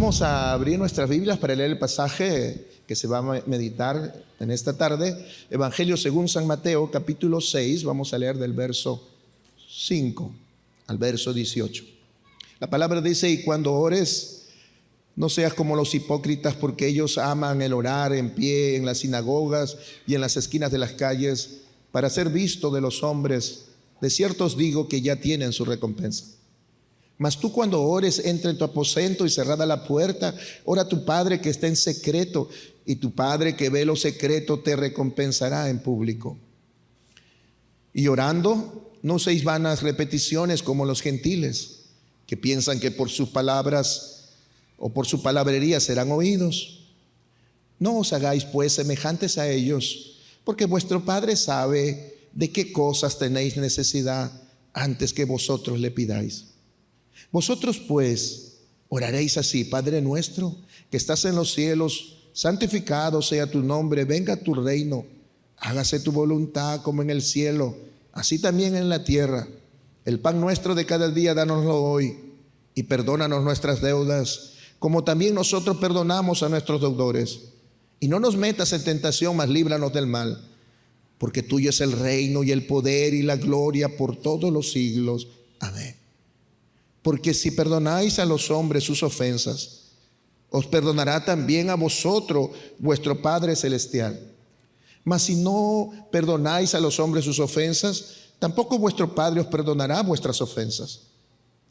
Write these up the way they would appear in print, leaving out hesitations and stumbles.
Vamos a abrir nuestras Biblias para leer el pasaje que se va a meditar en esta tarde. Evangelio según San Mateo, capítulo 6. Vamos a leer del verso 5 al verso 18. La palabra dice: y cuando ores, no seas como los hipócritas, porque ellos aman el orar en pie en las sinagogas y en las esquinas de las calles, para ser visto de los hombres. De cierto os digo que ya tienen su recompensa. Mas tú, cuando ores, entra en tu aposento y cerrada la puerta, ora a tu Padre que está en secreto, y tu Padre que ve lo secreto te recompensará en público. Y orando, no uséis vanas repeticiones como los gentiles, que piensan que por sus palabras o por su palabrería serán oídos. No os hagáis pues semejantes a ellos, porque vuestro Padre sabe de qué cosas tenéis necesidad antes que vosotros le pidáis. Vosotros pues oraréis así: Padre nuestro que estás en los cielos, santificado sea tu nombre, venga tu reino, hágase tu voluntad como en el cielo, así también en la tierra. El pan nuestro de cada día dánoslo hoy, y perdónanos nuestras deudas, como también nosotros perdonamos a nuestros deudores. Y no nos metas en tentación, mas líbranos del mal, porque tuyo es el reino y el poder y la gloria por todos los siglos. Amén. Porque si perdonáis a los hombres sus ofensas, os perdonará también a vosotros vuestro Padre Celestial. Mas si no perdonáis a los hombres sus ofensas, tampoco vuestro Padre os perdonará vuestras ofensas.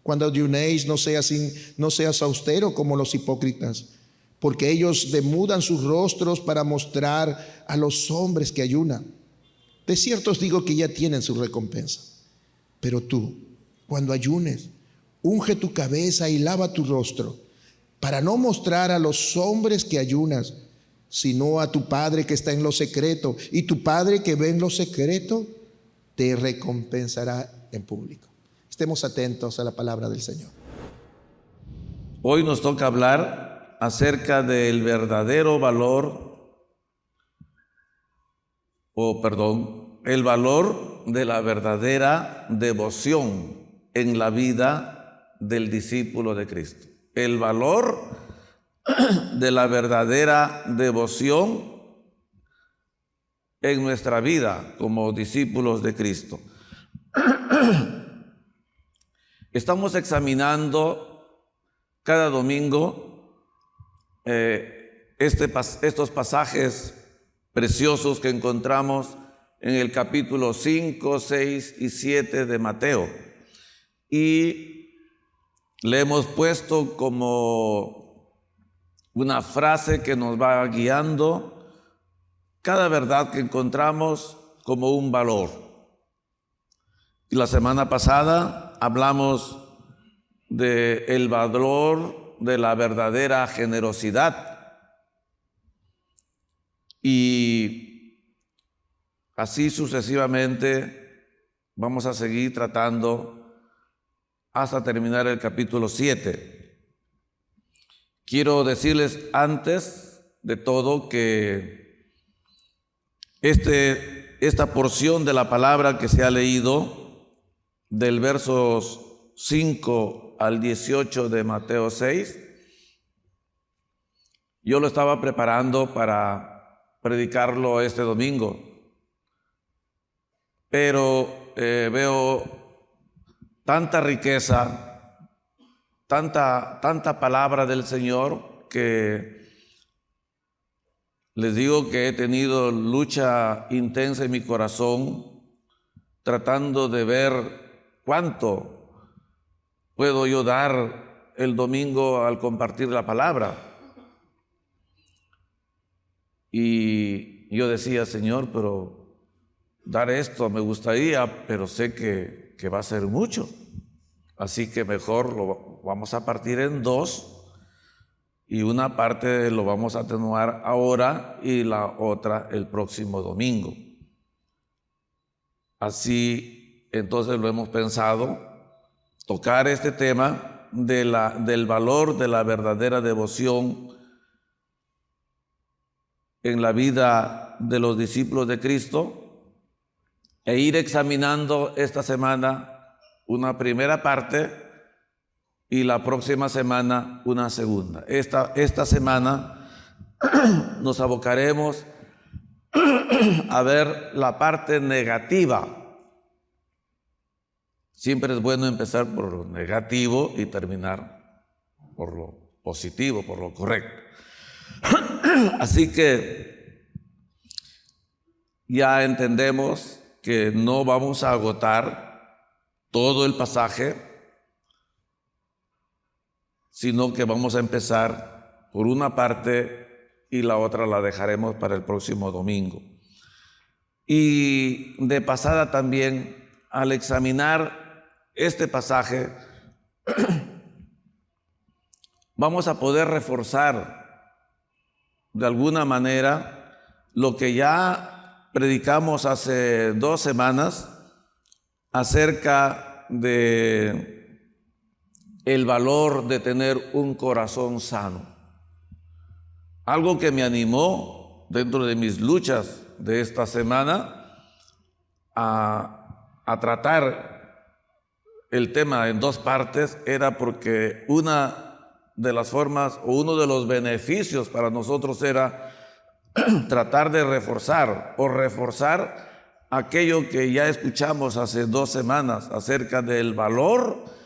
Cuando ayunéis, no seas austero como los hipócritas, porque ellos demudan sus rostros para mostrar a los hombres que ayunan. De cierto os digo que ya tienen su recompensa. Pero tú, cuando ayunes, unge tu cabeza y lava tu rostro, para no mostrar a los hombres que ayunas, sino a tu Padre que está en lo secreto, y tu Padre que ve en lo secreto te recompensará en público. Estemos atentos a la palabra del Señor. Hoy nos toca hablar acerca del verdadero valor, el valor de la verdadera devoción en la vida del discípulo de Cristo. El valor de la verdadera devoción en nuestra vida como discípulos de Cristo. Estamos examinando cada domingo estos pasajes preciosos que encontramos en el capítulo 5, 6 y 7 de Mateo. Y le hemos puesto como una frase que nos va guiando cada verdad que encontramos como un valor. Y la semana pasada hablamos del valor de la verdadera generosidad. Y así sucesivamente vamos a seguir tratando hasta terminar el capítulo 7. Quiero decirles antes de todo que esta porción de la palabra que se ha leído, del versos 5 al 18 de Mateo 6, yo lo estaba preparando para predicarlo este domingo, pero veo tanta riqueza, tanta palabra del Señor, que les digo que he tenido lucha intensa en mi corazón, tratando de ver cuánto puedo yo dar el domingo al compartir la palabra. Y yo decía: Señor, pero dar esto me gustaría, pero sé que va a ser mucho. Así que mejor lo vamos a partir en dos, y una parte lo vamos a atenuar ahora y la otra el próximo domingo. Así entonces lo hemos pensado, tocar este tema del valor de la verdadera devoción en la vida de los discípulos de Cristo, e ir examinando esta semana una primera parte y la próxima semana una segunda. Esta semana nos abocaremos a ver la parte negativa. Siempre es bueno empezar por lo negativo y terminar por lo positivo, por lo correcto. Así que ya entendemos que no vamos a agotar todo el pasaje, sino que vamos a empezar por una parte y la otra la dejaremos para el próximo domingo. Y de pasada también, al examinar este pasaje, vamos a poder reforzar de alguna manera lo que ya predicamos hace 2 semanas acerca de el valor de tener un corazón sano. Algo que me animó dentro de mis luchas de esta semana a tratar el tema en 2 partes era porque una de las formas o uno de los beneficios para nosotros era tratar de reforzar aquello que ya escuchamos hace 2 semanas acerca del valor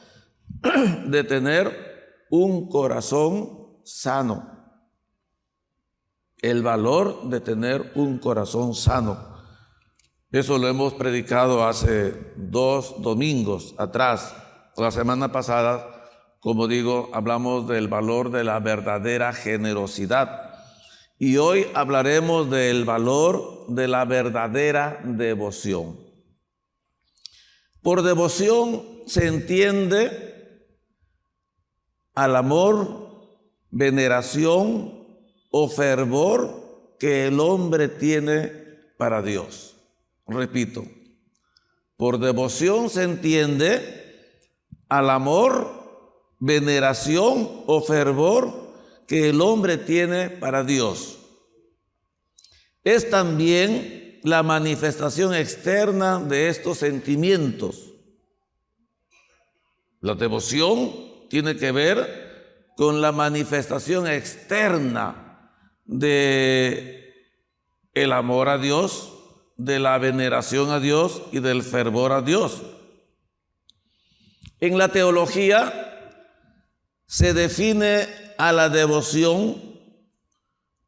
de tener un corazón sano. El valor de tener un corazón sano. Eso lo hemos predicado hace 2 domingos atrás. La semana pasada, como digo, hablamos del valor de la verdadera generosidad. Y hoy hablaremos del valor de la verdadera devoción. Por devoción se entiende al amor, veneración o fervor que el hombre tiene para Dios. Repito, por devoción se entiende al amor, veneración o fervor que el hombre tiene para Dios. Es también la manifestación externa de estos sentimientos. La devoción tiene que ver con la manifestación externa de el amor a Dios, de la veneración a Dios y del fervor a Dios. En la teología se define a la devoción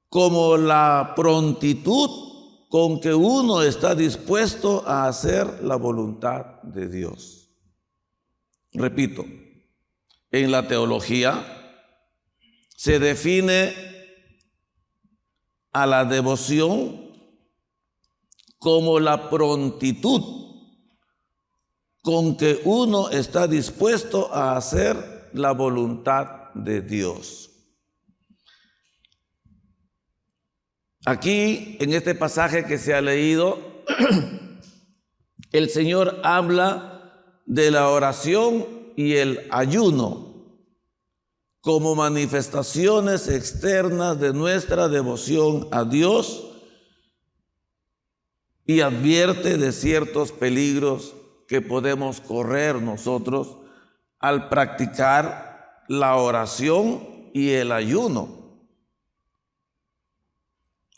como la prontitud con que uno está dispuesto a hacer la voluntad de Dios. Repito, en la teología se define a la devoción como la prontitud con que uno está dispuesto a hacer la voluntad de Dios. Aquí, en este pasaje que se ha leído, el Señor habla de la oración y el ayuno como manifestaciones externas de nuestra devoción a Dios y advierte de ciertos peligros que podemos correr nosotros al practicar la oración y el ayuno.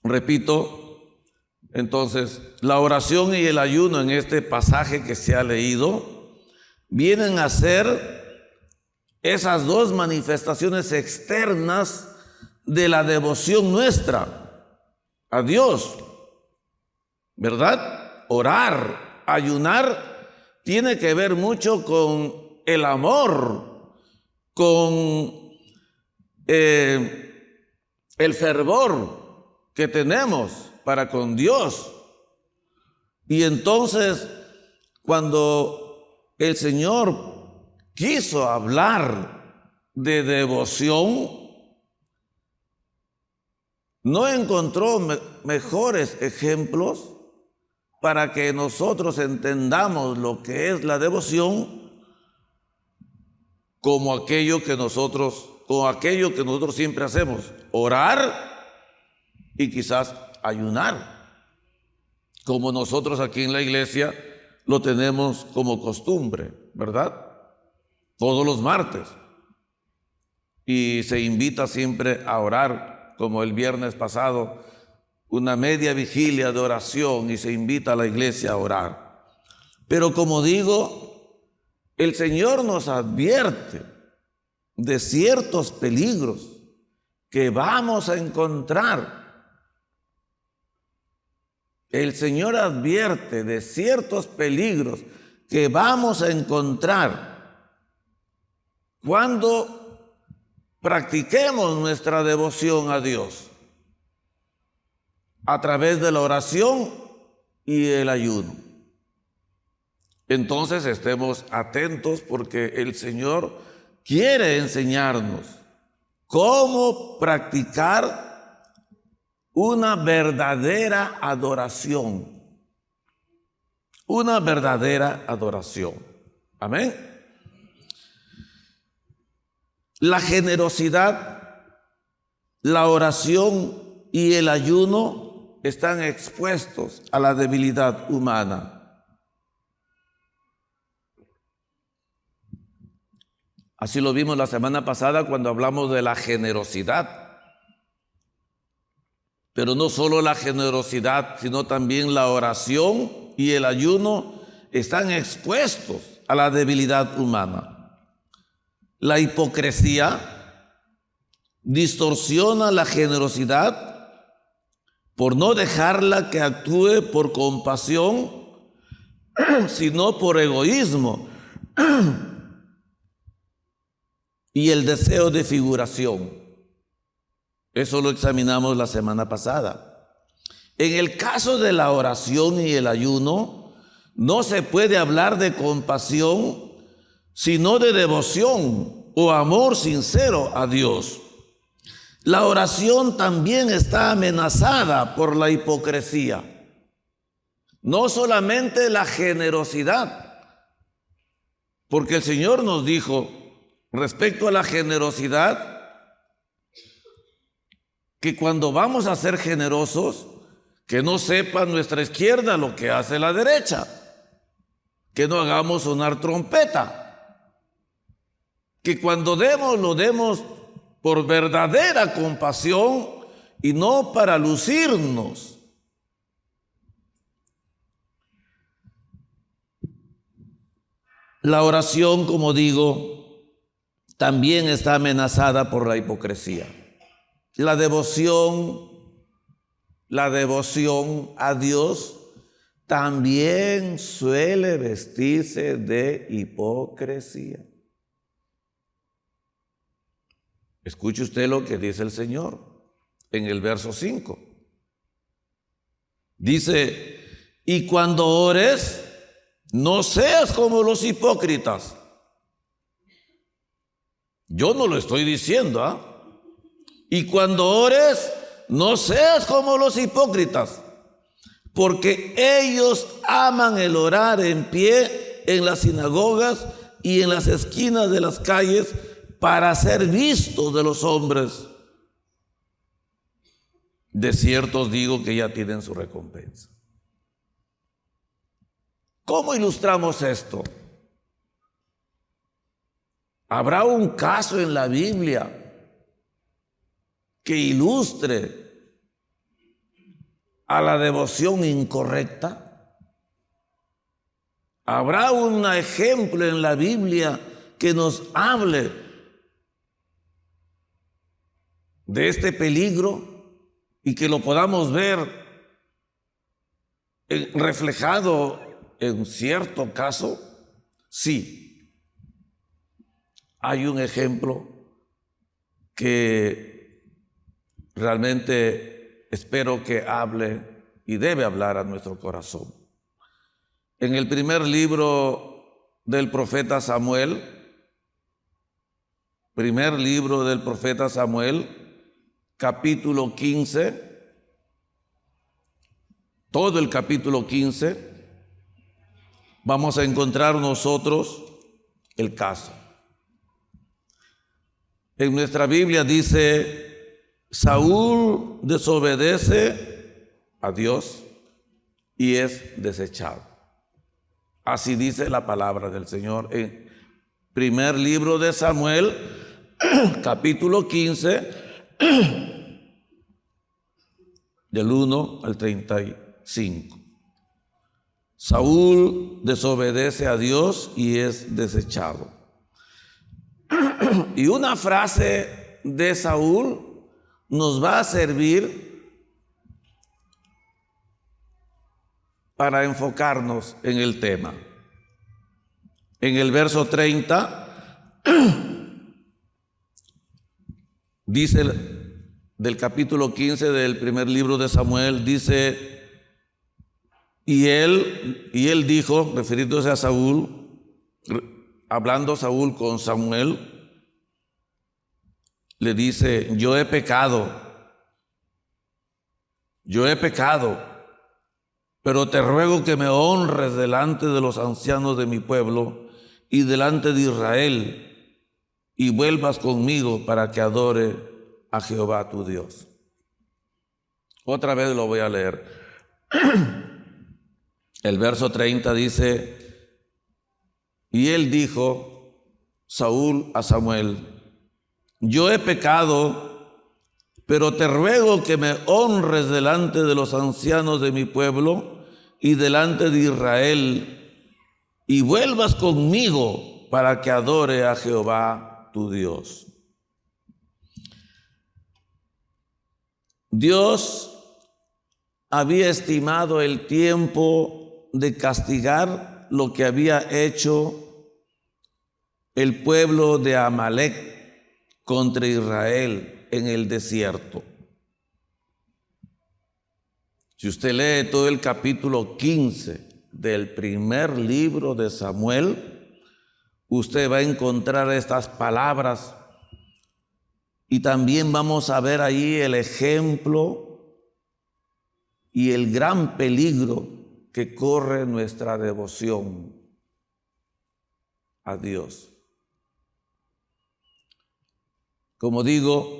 Repito, entonces, la oración y el ayuno en este pasaje que se ha leído vienen a ser esas 2 manifestaciones externas de la devoción nuestra a Dios. ¿Verdad? Orar, ayunar, tiene que ver mucho con el amor, con el fervor que tenemos para con Dios. Y entonces, cuando el Señor quiso hablar de devoción, no encontró mejores ejemplos para que nosotros entendamos lo que es la devoción como aquello que nosotros siempre hacemos, orar y quizás ayunar, como nosotros aquí en la iglesia lo tenemos como costumbre, ¿verdad? Todos los martes y se invita siempre a orar, como el viernes pasado, una media vigilia de oración y se invita a la iglesia a orar. Pero como digo, el Señor nos advierte de ciertos peligros que vamos a encontrar. El Señor advierte de ciertos peligros que vamos a encontrar cuando practiquemos nuestra devoción a Dios a través de la oración y el ayuno. Entonces estemos atentos, porque el Señor quiere enseñarnos cómo practicar una verdadera adoración. Una verdadera adoración. Amén. La generosidad, la oración y el ayuno están expuestos a la debilidad humana. Así lo vimos la semana pasada cuando hablamos de la generosidad. Pero no solo la generosidad, sino también la oración y el ayuno están expuestos a la debilidad humana. La hipocresía distorsiona la generosidad por no dejarla que actúe por compasión, sino por egoísmo y el deseo de figuración. Eso lo examinamos la semana pasada. En el caso de la oración y el ayuno, no se puede hablar de compasión, sino de devoción o amor sincero a Dios. La oración también está amenazada por la hipocresía. No solamente la generosidad, porque el Señor nos dijo respecto a la generosidad que cuando vamos a ser generosos, que no sepa nuestra izquierda lo que hace la derecha, que no hagamos sonar trompeta, que cuando demos, lo demos por verdadera compasión y no para lucirnos. La oración, como digo, también está amenazada por la hipocresía. La devoción a Dios también suele vestirse de hipocresía. Escuche usted lo que dice el Señor en el verso 5. Dice: y cuando ores, no seas como los hipócritas. Yo no lo estoy diciendo, ¿ah? Y cuando ores, no seas como los hipócritas, porque ellos aman el orar en pie en las sinagogas y en las esquinas de las calles para ser vistos de los hombres. De cierto os digo que ya tienen su recompensa. ¿Cómo ilustramos esto? ¿Habrá un caso en la Biblia que ilustre a la devoción incorrecta? ¿Habrá un ejemplo en la Biblia que nos hable de este peligro y que lo podamos ver reflejado en cierto caso? Sí, hay un ejemplo que realmente espero que hable y debe hablar a nuestro corazón. En el primer libro del profeta Samuel, capítulo 15, todo el capítulo 15, vamos a encontrar nosotros el caso. En nuestra Biblia dice: Saúl desobedece a Dios y es desechado. Así dice la palabra del Señor en primer libro de Samuel, capítulo 15, del 1 al 35. Saúl desobedece a Dios y es desechado. Y una frase de Saúl nos va a servir para enfocarnos en el tema. En el verso 30 dice del capítulo 15 del primer libro de Samuel, dice: y él dijo, refiriéndose a Saúl, hablando Saúl con Samuel, le dice: yo he pecado, pero te ruego que me honres delante de los ancianos de mi pueblo y delante de Israel, y vuelvas conmigo para que adore a Jehová tu Dios. Otra vez lo voy a leer. El verso 30 dice: y él dijo, Saúl a Samuel: yo he pecado, pero te ruego que me honres delante de los ancianos de mi pueblo y delante de Israel, y vuelvas conmigo para que adore a Jehová tu Dios. Dios había estimado el tiempo de castigar lo que había hecho el pueblo de Amalec contra Israel en el desierto. Si usted lee todo el capítulo 15 del primer libro de Samuel, usted va a encontrar estas palabras, y también vamos a ver ahí el ejemplo y el gran peligro que corre nuestra devoción a Dios. Como digo,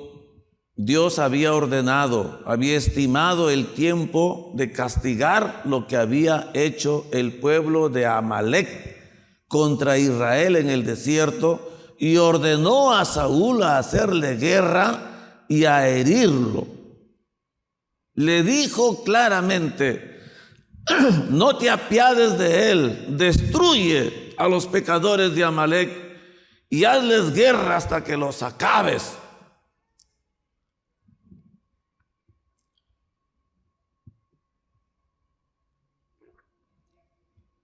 Dios había ordenado, había estimado el tiempo de castigar lo que había hecho el pueblo de Amalec contra Israel en el desierto, y ordenó a Saúl a hacerle guerra y a herirlo. Le dijo claramente: no te apiades de él, destruye a los pecadores de Amalec y hazles guerra hasta que los acabes.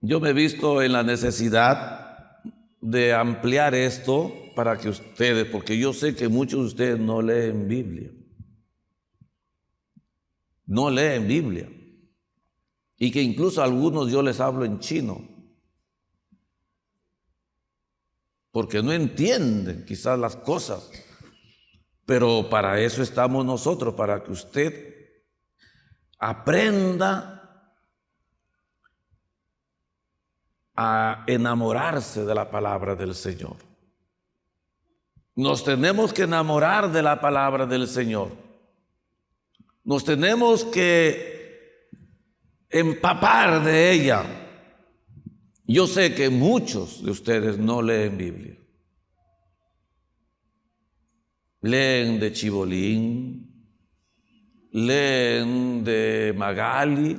Yo me he visto en la necesidad de ampliar esto para que ustedes, porque yo sé que muchos de ustedes no leen Biblia. No leen Biblia. Y que incluso a algunos yo les hablo en chino, porque no entienden quizás las cosas. Pero para eso estamos nosotros, para que usted aprenda a enamorarse de la palabra del Señor. Nos tenemos que enamorar de la palabra del Señor. Nos tenemos que empapar de ella. Yo sé que muchos de ustedes no leen Biblia. Leen de Chibolín, leen de Magali,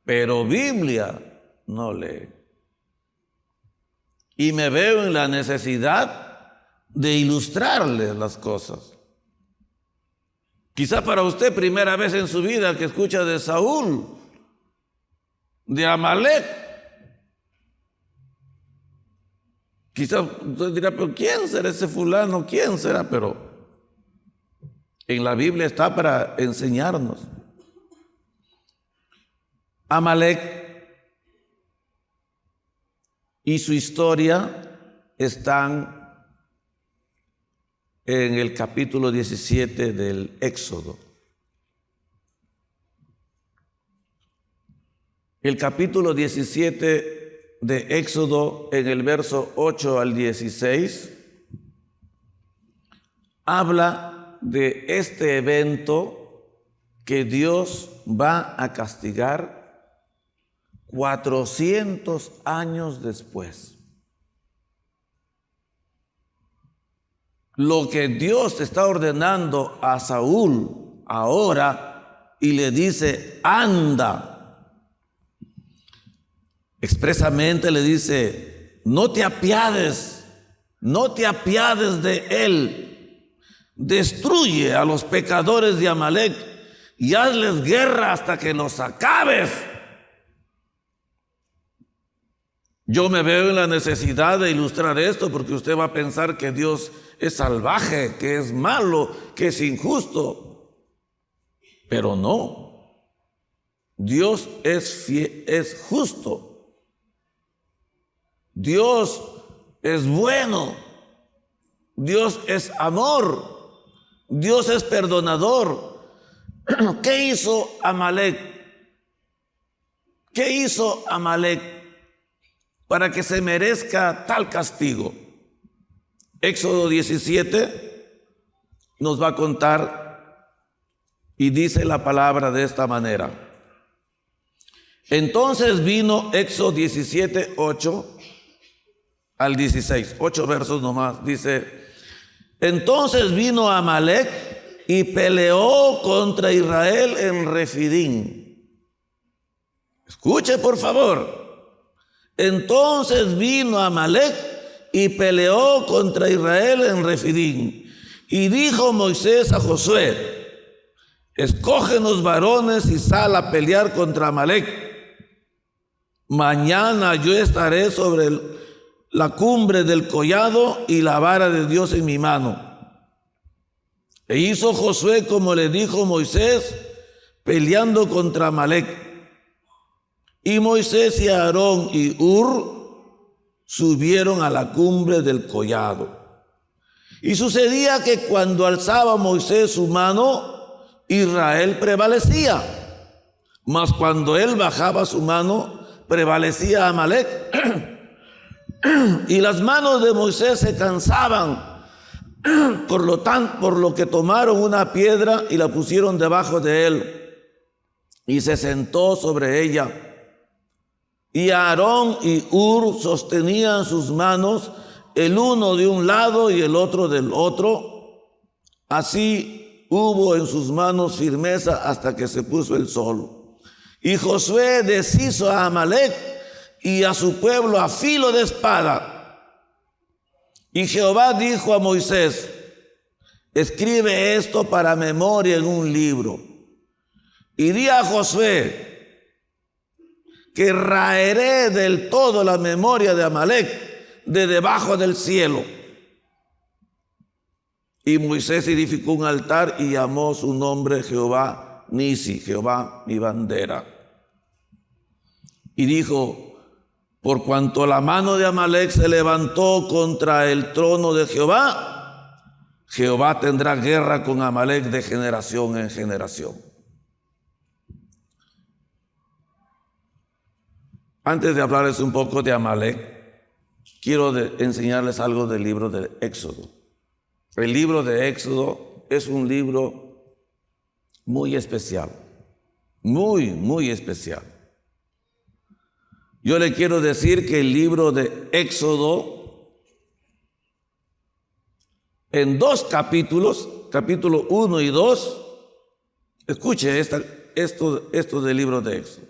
pero Biblia no leen. Y me veo en la necesidad de ilustrarles las cosas. Quizá para usted primera vez en su vida que escucha de Saúl, de Amalec. Quizá usted dirá: pero ¿quién será ese fulano? ¿Quién será? Pero en la Biblia está para enseñarnos. Amalec y su historia están en el capítulo 17 del Éxodo. El capítulo 17 de Éxodo, en el verso 8 al 16, habla de este evento que Dios va a castigar 400 años después. lo que Dios está ordenando a Saúl ahora y le dice, anda. Expresamente le dice, no te apiades de él. Destruye a los pecadores de Amalec y hazles guerra hasta que los acabes. Yo me veo en la necesidad de ilustrar esto porque usted va a pensar que Dios es salvaje, que es malo, que es injusto. Pero no. Dios es justo. Dios es bueno. Dios es amor. Dios es perdonador. ¿Qué hizo Amalec? ¿Qué hizo Amalec para que se merezca tal castigo? Éxodo 17 nos va a contar y dice la palabra de esta manera. Entonces vino Éxodo 17, 8 al 16, 8 versos nomás, dice, entonces vino Amalec y peleó contra Israel en Refidín. Escuche por favor. Entonces vino Amalec y peleó contra Israel en Refidín. Y dijo Moisés a Josué, escógenos varones y sal a pelear contra Amalec. Mañana yo estaré sobre la cumbre del collado y la vara de Dios en mi mano. E hizo Josué como le dijo Moisés, peleando contra Amalec. Y Moisés y Aarón y Hur subieron a la cumbre del collado. Y sucedía que cuando alzaba Moisés su mano, Israel prevalecía. Mas cuando él bajaba su mano, prevalecía Amalec. Y las manos de Moisés se cansaban. Por lo que tomaron una piedra y la pusieron debajo de él. Y se sentó sobre ella. Y Aarón y Hur sostenían sus manos, el uno de un lado y el otro del otro. Así hubo en sus manos firmeza hasta que se puso el sol. Y Josué deshizo a Amalec y a su pueblo a filo de espada. Y Jehová dijo a Moisés, escribe esto para memoria en un libro. Y di a Josué que raeré del todo la memoria de Amalec de debajo del cielo. Y Moisés edificó un altar y llamó su nombre Jehová Nisi, Jehová mi bandera. Y dijo, por cuanto la mano de Amalec se levantó contra el trono de Jehová, Jehová tendrá guerra con Amalec de generación en generación. Antes de hablarles un poco de Amalec, quiero enseñarles algo del libro de Éxodo. El libro de Éxodo es un libro muy especial, muy especial. Yo le quiero decir que el libro de Éxodo, en 2 capítulos, capítulo 1 y 2, escuche esto del libro de Éxodo.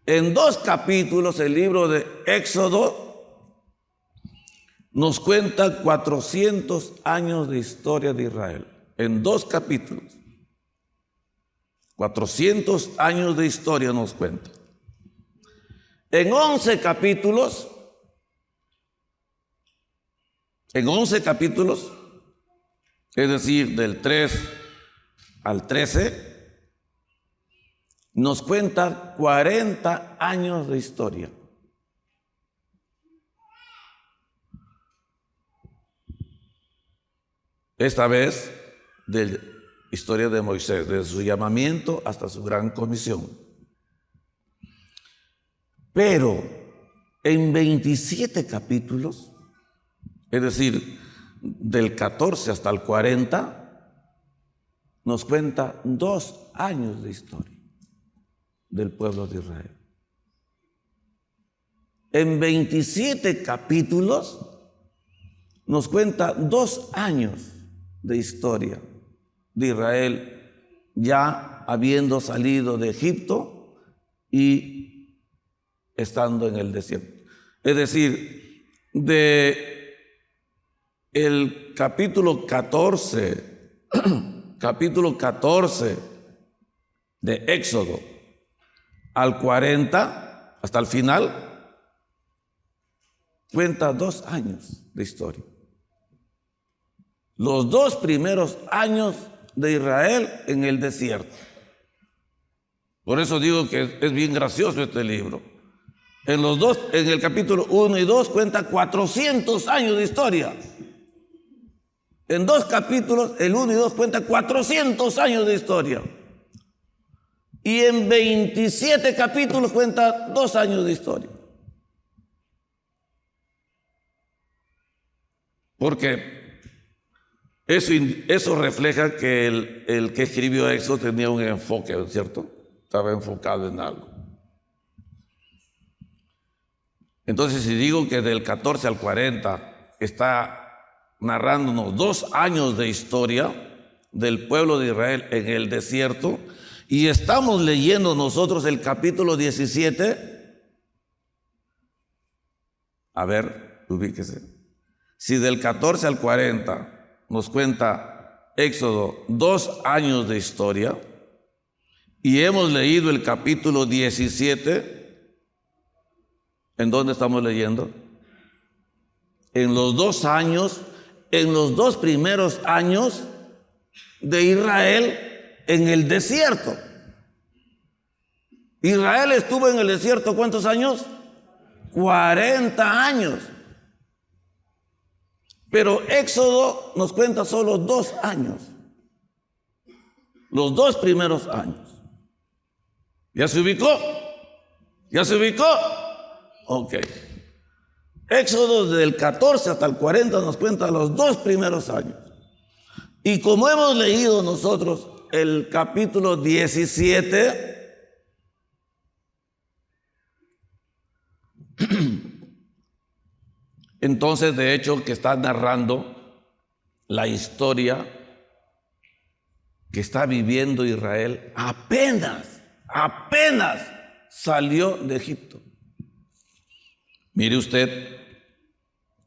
En 2 capítulos el libro de Éxodo nos cuenta 400 años de historia de Israel. En 2 capítulos. 400 años de historia nos cuenta. En 11 capítulos, es decir, del 3 al 13, nos cuenta 40 años de historia. Esta vez de historia de Moisés, desde su llamamiento hasta su gran comisión. Pero en 27 capítulos, es decir, del 14 hasta el 40, nos cuenta 2 años de historia del pueblo de Israel. En 27 capítulos nos cuenta 2 años de historia de Israel ya habiendo salido de Egipto y estando en el desierto. Es decir, de el capítulo 14, capítulo 14 de Éxodo al 40, hasta el final, cuenta 2 años de historia. Los 2 primeros años de Israel en el desierto. Por eso digo que es bien gracioso este libro. En el capítulo 1 y 2 cuenta 400 años de historia. En 2 capítulos, el 1 y 2 cuenta 400 años de historia. Y en 27 capítulos cuenta 2 años de historia. Porque eso refleja que el que escribió Éxodo tenía un enfoque, ¿cierto? Estaba enfocado en algo. Entonces, si digo que del 14 al 40 está narrándonos 2 años de historia del pueblo de Israel en el desierto, y estamos leyendo nosotros el capítulo 17, a ver, ubíquese. Si del 14 al 40 nos cuenta Éxodo 2 años de historia, y hemos leído el capítulo 17, ¿en dónde estamos leyendo? En los 2 años, en los 2 primeros años de Israel en el desierto. Israel estuvo en el desierto, ¿cuántos años? 40 años. Pero Éxodo nos cuenta solo 2 años. Los 2 primeros años. ¿Ya se ubicó? ¿Ya se ubicó? Ok. Éxodo del 14 hasta el 40 nos cuenta los 2 primeros años. Y como hemos leído nosotros el capítulo 17, entonces de hecho que está narrando la historia que está viviendo Israel apenas salió de Egipto. Mire usted,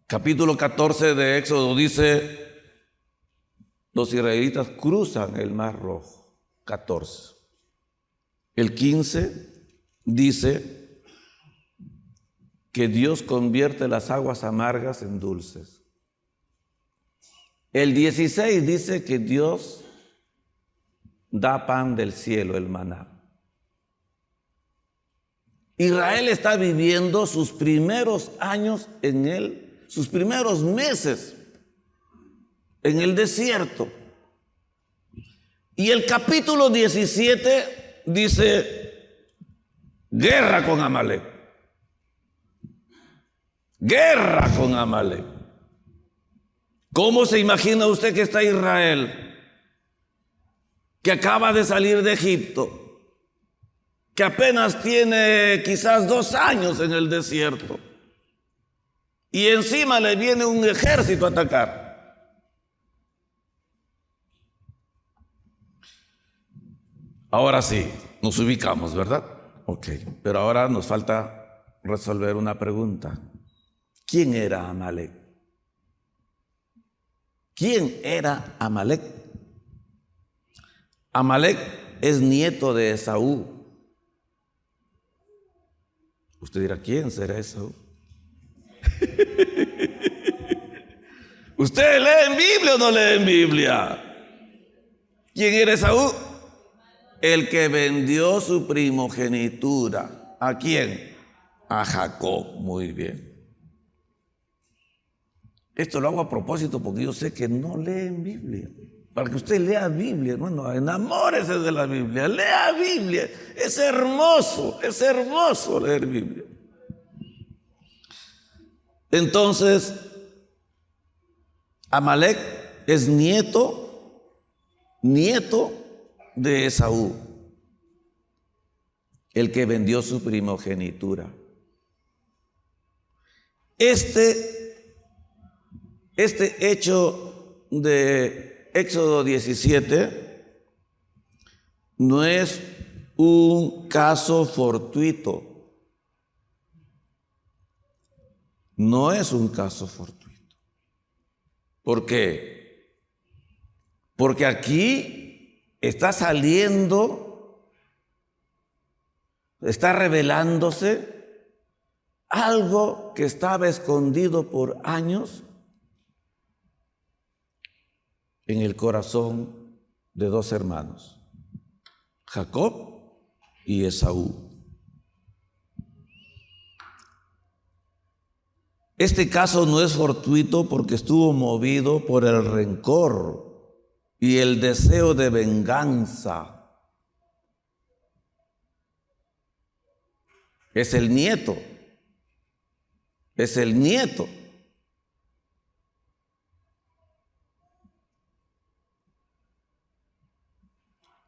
capítulo 14 de Éxodo dice: los israelitas cruzan el Mar Rojo. 14. El 15 dice que Dios convierte las aguas amargas en dulces. El 16 dice que Dios da pan del cielo, el maná. Israel está viviendo sus primeros años sus primeros meses en el desierto. Y el capítulo 17 dice: guerra con Amalek. Guerra con Amalek. ¿Cómo se imagina usted que está Israel, que acaba de salir de Egipto, que apenas tiene quizás 2 años en el desierto, y encima le viene un ejército a atacar? Ahora sí, nos ubicamos, ¿verdad? Ok, pero ahora nos falta resolver una pregunta. ¿Quién era Amalek? ¿Quién era Amalek? Amalek es nieto de Esaú. Usted dirá, ¿quién será Esaú? ¿Usted lee en Biblia o no lee en Biblia? ¿Quién era Esaú? El que vendió su primogenitura. ¿A quién? A Jacob. Muy bien. Esto lo hago a propósito porque yo sé que no leen Biblia. Para que usted lea Biblia, hermano, enamórese de la Biblia, lea Biblia. Es hermoso leer Biblia. Entonces, Amalek es nieto de Esaú, el que vendió su primogenitura. Este Este hecho de Éxodo 17 no es un caso fortuito. No es un caso fortuito. ¿Por qué? Porque aquí está saliendo, está revelándose algo que estaba escondido por años en el corazón de dos hermanos, Jacob y Esaú. Este caso no es fortuito porque estuvo movido por el rencor y el deseo de venganza. Es el nieto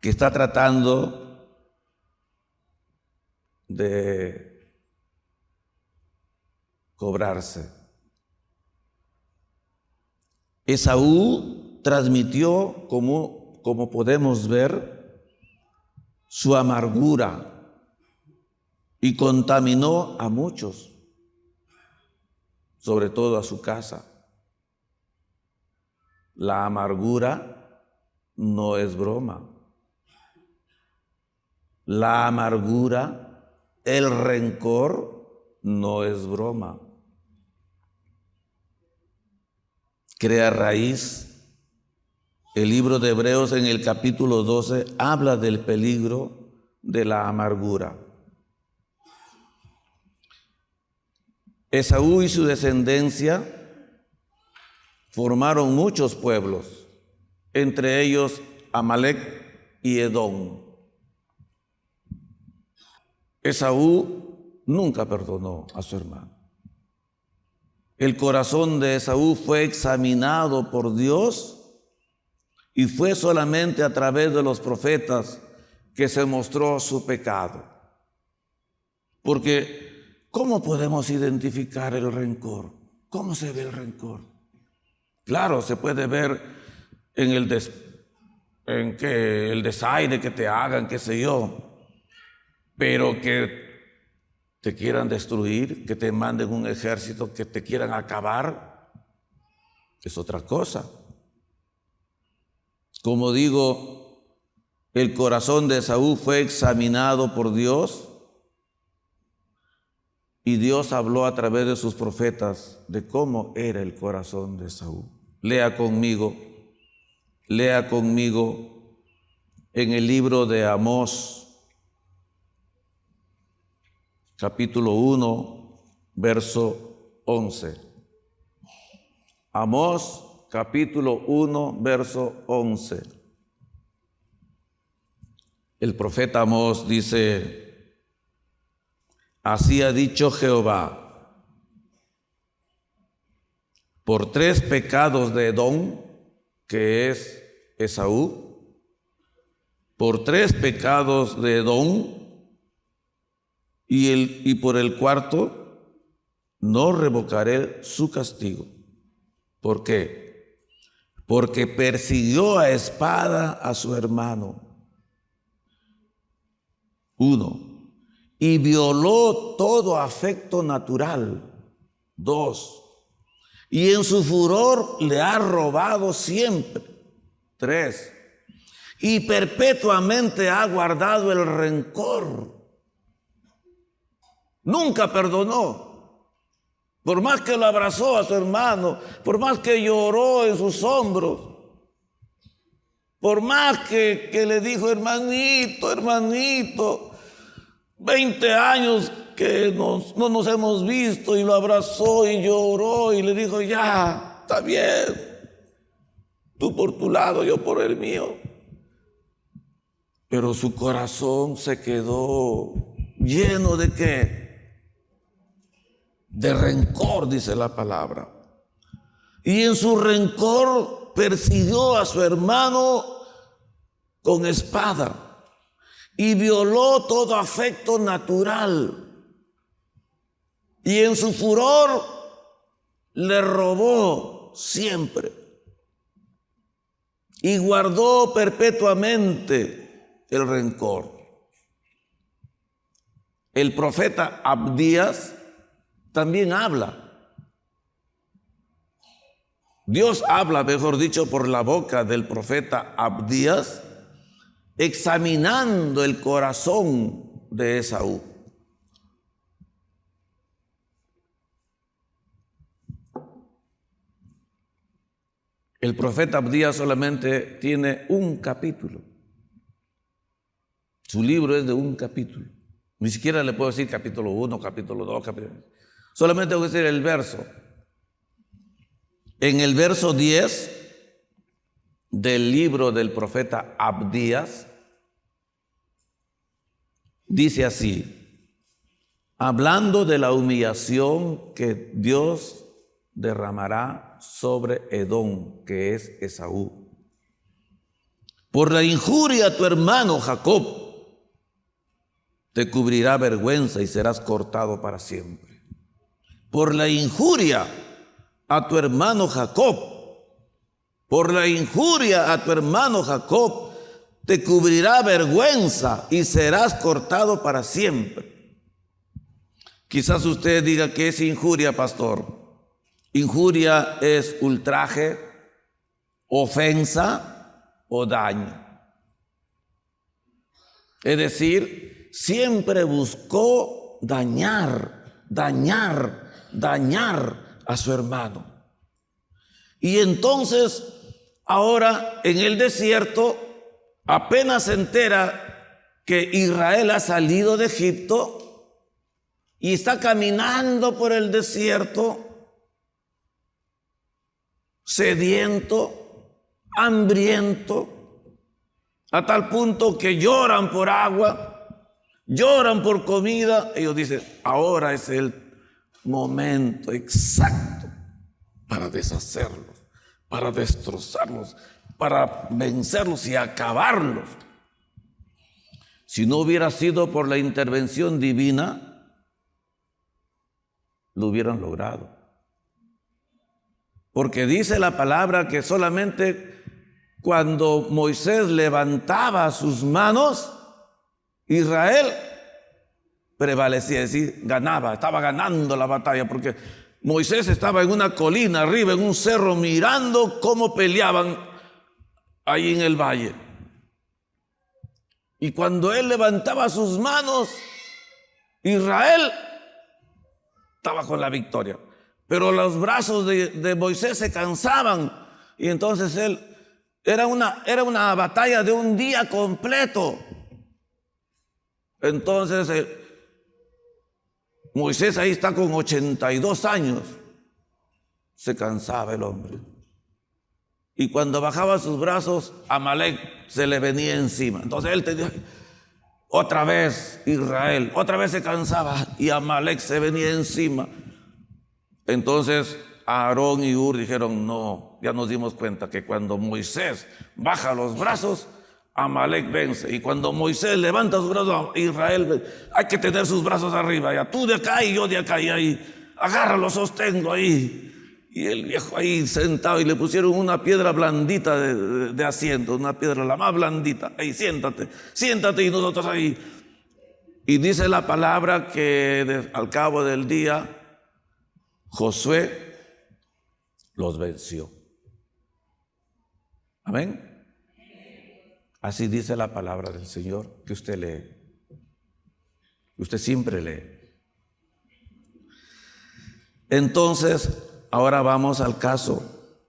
que está tratando de cobrarse. Esaú transmitió, como podemos ver, su amargura y contaminó a muchos, sobre todo a su casa. La amargura no es broma. La amargura, el rencor, no es broma. Crea raíz. El libro de Hebreos en el capítulo 12 habla del peligro de la amargura. Esaú y su descendencia formaron muchos pueblos, entre ellos Amalec y Edom. Esaú nunca perdonó a su hermano. El corazón de Esaú fue examinado por Dios y fue solamente a través de los profetas que se mostró su pecado. Porque, ¿cómo podemos identificar el rencor? ¿Cómo se ve el rencor? Claro, se puede ver en que el desaire que te hagan, qué sé yo, pero que te quieran destruir, que te manden un ejército, que te quieran acabar, es otra cosa. Como digo, el corazón de Esaú fue examinado por Dios y Dios habló a través de sus profetas de cómo era el corazón de Esaú. Lea conmigo en el libro de Amós, capítulo 1, verso 11. Amós, capítulo 1, verso 11. El profeta Amós dice: así ha dicho Jehová, por 3 pecados de Edom, que es Esaú, por 3 pecados de Edom, y por el 4, no revocaré su castigo. ¿Por qué? Porque persiguió a espada a su hermano. 1. Y violó todo afecto natural. 2. Y en su furor le ha robado siempre. 3. Y perpetuamente ha guardado el rencor. Nunca perdonó. Por más que lo abrazó a su hermano, por más que lloró en sus hombros, por más que le dijo: hermanito, 20 años que no nos hemos visto, y lo abrazó y lloró y le dijo: ya, está bien, tú por tu lado, yo por el mío. Pero su corazón se quedó lleno ¿de qué? De rencor, dice la palabra. Y en su rencor persiguió a su hermano con espada y violó todo afecto natural. Y en su furor le robó siempre y guardó perpetuamente el rencor. El profeta Abdías también habla. Dios habla, mejor dicho, por la boca del profeta Abdías, examinando el corazón de Esaú. El profeta Abdías solamente tiene un capítulo. Su libro es de un capítulo. Ni siquiera le puedo decir capítulo 1, capítulo 2, capítulo... Solamente tengo que decir el verso. En el verso 10 del libro del profeta Abdías, dice así, hablando de la humillación que Dios derramará sobre Edom, que es Esaú. Por la injuria a tu hermano Jacob, te cubrirá vergüenza y serás cortado para siempre. Por la injuria a tu hermano Jacob, por la injuria a tu hermano Jacob, te cubrirá vergüenza y serás cortado para siempre. Quizás usted diga, ¿qué es injuria, pastor? Injuria es ultraje, ofensa o daño. Es decir, siempre buscó dañar a su hermano. Y entonces, ahora en el desierto, apenas se entera que Israel ha salido de Egipto y está caminando por el desierto, sediento, hambriento, a tal punto que lloran por agua, lloran por comida. Ellos dicen, ahora es el momento exacto para deshacerlos, para destrozarlos, para vencerlos y acabarlos. Si no hubiera sido por la intervención divina, lo hubieran logrado. Porque dice la palabra que solamente cuando Moisés levantaba sus manos, Israel prevalecía, es decir, ganaba, estaba ganando la batalla, porque Moisés estaba en una colina arriba, en un cerro, mirando cómo peleaban ahí en el valle. Y cuando él levantaba sus manos, Israel estaba con la victoria. Pero los brazos de Moisés se cansaban y entonces era una batalla de un día completo. Entonces Moisés ahí está con 82 años. Se cansaba el hombre. Y cuando bajaba sus brazos, Amalek se le venía encima. Entonces él tenía, otra vez Israel, otra vez se cansaba y Amalek se venía encima. Entonces Aarón y Hur dijeron, no, ya nos dimos cuenta que cuando Moisés baja los brazos, Amalek vence. Y cuando Moisés levanta sus brazos, Israel, hay que tener sus brazos arriba. Ya tú de acá y yo de acá. Y ahí, agárralo, sostengo ahí. Y el viejo ahí sentado y le pusieron una piedra blandita de asiento, una piedra la más blandita. Ahí, siéntate y nosotros ahí. Y dice la palabra que al cabo del día, Josué los venció. Amén. Así dice la palabra del Señor que usted lee. Usted siempre lee. Entonces, ahora vamos al caso.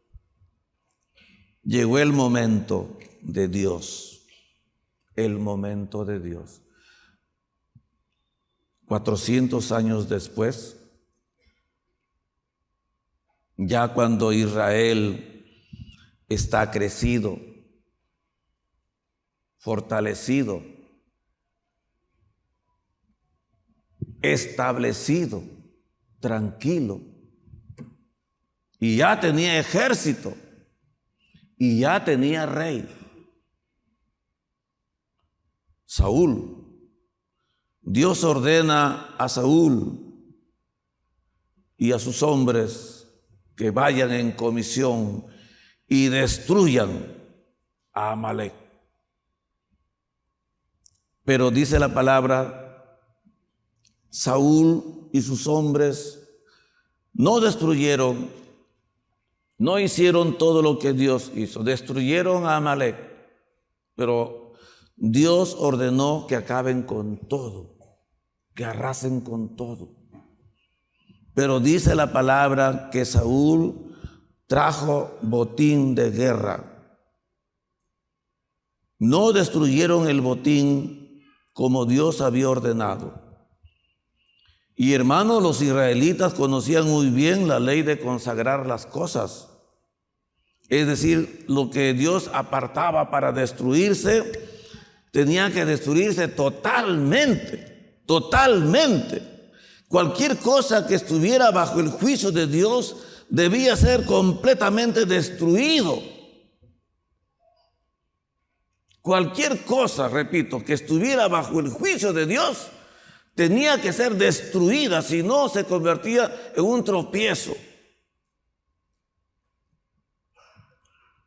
Llegó el momento de Dios. El momento de Dios. 400 años después, ya cuando Israel está crecido, fortalecido, establecido, tranquilo, y ya tenía ejército, y ya tenía rey. Saúl, Dios ordena a Saúl y a sus hombres que vayan en comisión y destruyan a Amalec. Pero dice la palabra, Saúl y sus hombres no destruyeron, no hicieron todo lo que Dios hizo. Destruyeron a Amalec, pero Dios ordenó que acaben con todo, que arrasen con todo. Pero dice la palabra que Saúl trajo botín de guerra. No destruyeron el botín como Dios había ordenado. Y hermanos, los israelitas conocían muy bien la ley de consagrar las cosas. Es decir, lo que Dios apartaba para destruirse, tenía que destruirse totalmente, totalmente. Cualquier cosa que estuviera bajo el juicio de Dios debía ser completamente destruido. Cualquier cosa, repito, que estuviera bajo el juicio de Dios tenía que ser destruida, si no se convertía en un tropiezo.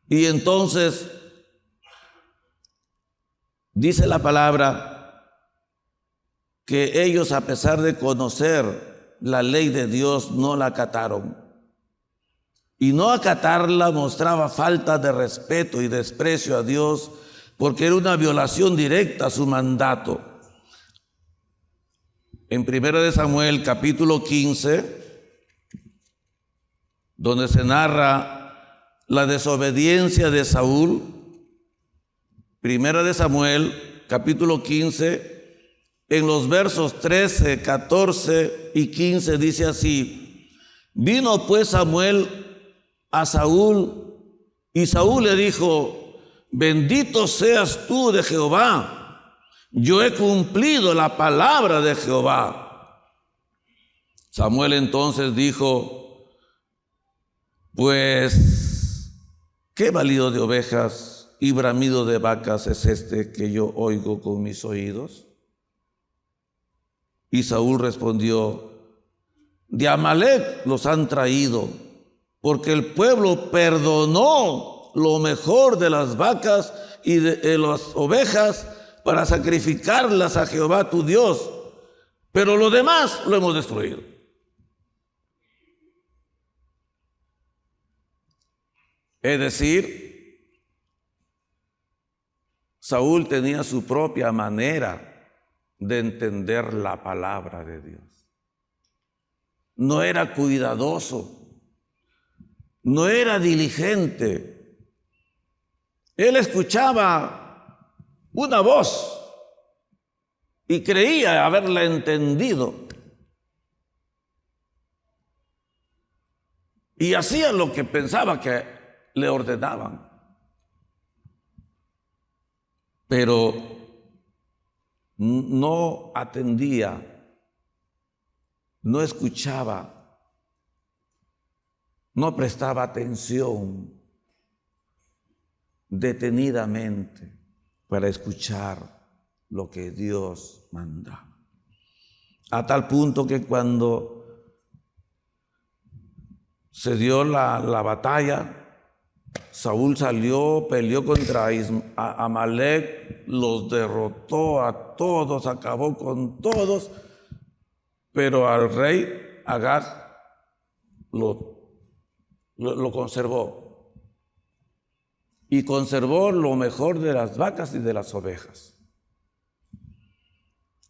Y entonces dice la palabra que ellos, a pesar de conocer la ley de Dios, no la acataron. Y no acatarla mostraba falta de respeto y desprecio a Dios, porque era una violación directa a su mandato. En 1 Samuel capítulo 15, donde se narra la desobediencia de Saúl, 1 Samuel capítulo 15, en los versos 13, 14 y 15 dice así: vino pues Samuel a Saúl, y Saúl le dijo: bendito seas tú de Jehová, yo he cumplido la palabra de Jehová. Samuel entonces dijo: pues, ¿qué balido de ovejas y bramido de vacas es este que yo oigo con mis oídos? Y Saúl respondió: de Amalec los han traído, porque el pueblo perdonó lo mejor de las vacas y de las ovejas para sacrificarlas a Jehová tu Dios, pero lo demás lo hemos destruido. Es decir, Saúl tenía su propia manera de entender la palabra de Dios. No era cuidadoso, no era diligente. Él escuchaba una voz y creía haberla entendido, y hacía lo que pensaba que le ordenaban. Pero no atendía, no escuchaba, no prestaba atención detenidamente para escuchar lo que Dios mandaba. A tal punto que cuando se dio la batalla, Saúl salió, peleó contra Amalec, los derrotó a todos, acabó con todos, pero al rey Agag lo conservó. Y conservó lo mejor de las vacas y de las ovejas.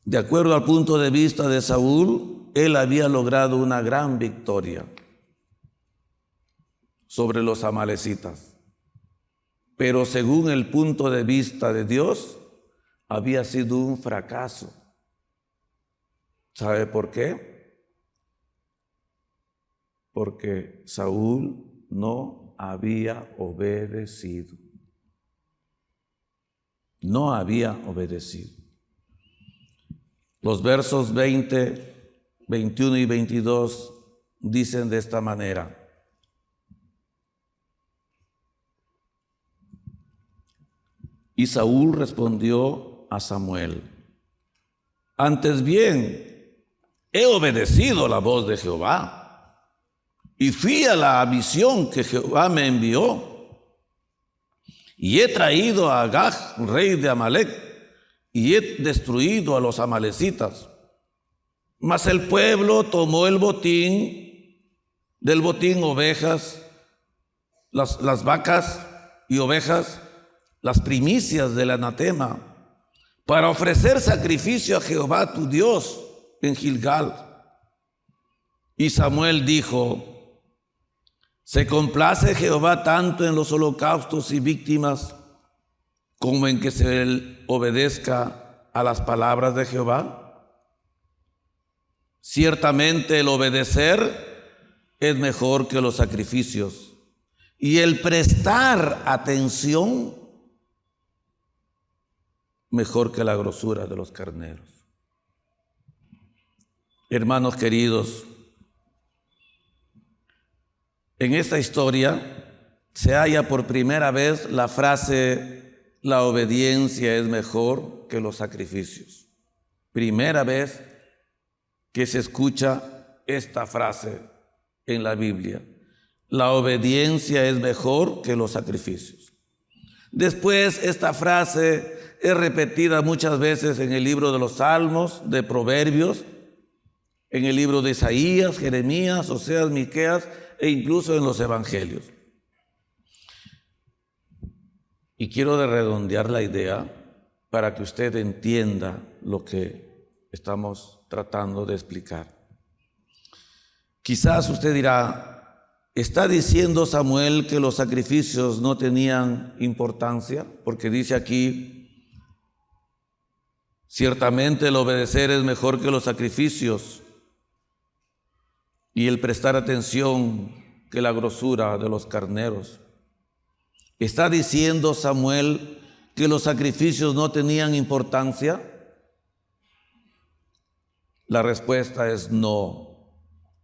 De acuerdo al punto de vista de Saúl, él había logrado una gran victoria sobre los amalecitas. Pero según el punto de vista de Dios, había sido un fracaso. ¿Sabe por qué? Porque Saúl no había obedecido. No había obedecido. Los versos 20, 21 y 22 dicen de esta manera: y Saúl respondió a Samuel: antes bien, he obedecido la voz de Jehová. y fui a la misión que Jehová me envió, y he traído a Agag, rey de Amalec, y he destruido a los amalecitas. Mas el pueblo tomó el botín, del botín ovejas, las vacas y ovejas, las primicias del anatema, para ofrecer sacrificio a Jehová tu Dios en Gilgal. Y Samuel dijo: ¿se complace Jehová tanto en los holocaustos y víctimas como en que se obedezca a las palabras de Jehová? Ciertamente el obedecer es mejor que los sacrificios, y el prestar atención mejor que la grosura de los carneros. Hermanos queridos, en esta historia se halla por primera vez la frase: la obediencia es mejor que los sacrificios. Primera vez que se escucha esta frase en la Biblia. La obediencia es mejor que los sacrificios. Después, esta frase es repetida muchas veces en el libro de los Salmos, de Proverbios, en el libro de Isaías, Jeremías, Oseas, Miqueas e incluso en los Evangelios. Y quiero redondear la idea para que usted entienda lo que estamos tratando de explicar. Quizás usted dirá: ¿está diciendo Samuel que los sacrificios no tenían importancia? Porque dice aquí: ciertamente el obedecer es mejor que los sacrificios, y el prestar atención que la grosura de los carneros. ¿Está diciendo Samuel que los sacrificios no tenían importancia? La respuesta es no.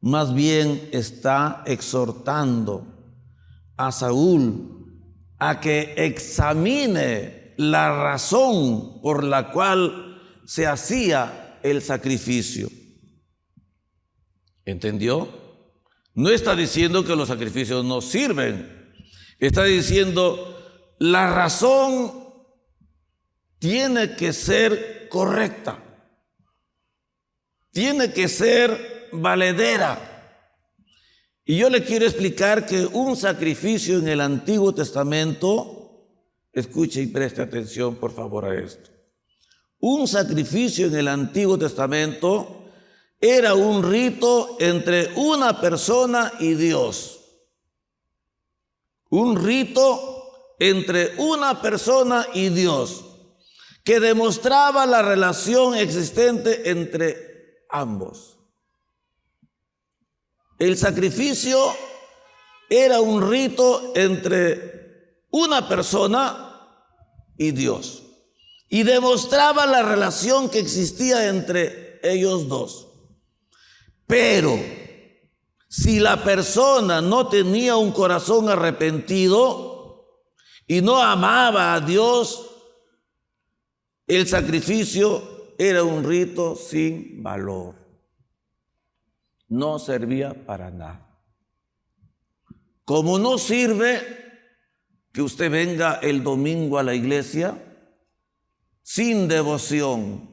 Más bien está exhortando a Saúl a que examine la razón por la cual se hacía el sacrificio. ¿Entendió? No está diciendo que los sacrificios no sirven. Está diciendo: la razón tiene que ser correcta. Tiene que ser valedera. Y yo le quiero explicar que un sacrificio en el Antiguo Testamento, escuche y preste atención por favor a esto. Un sacrificio en el Antiguo Testamento era un rito entre una persona y Dios. Un rito entre una persona y Dios, que demostraba la relación existente entre ambos. El sacrificio era un rito entre una persona y Dios, y demostraba la relación que existía entre ellos dos. Pero si la persona no tenía un corazón arrepentido y no amaba a Dios, el sacrificio era un rito sin valor. No servía para nada. Como no sirve que usted venga el domingo a la iglesia sin devoción,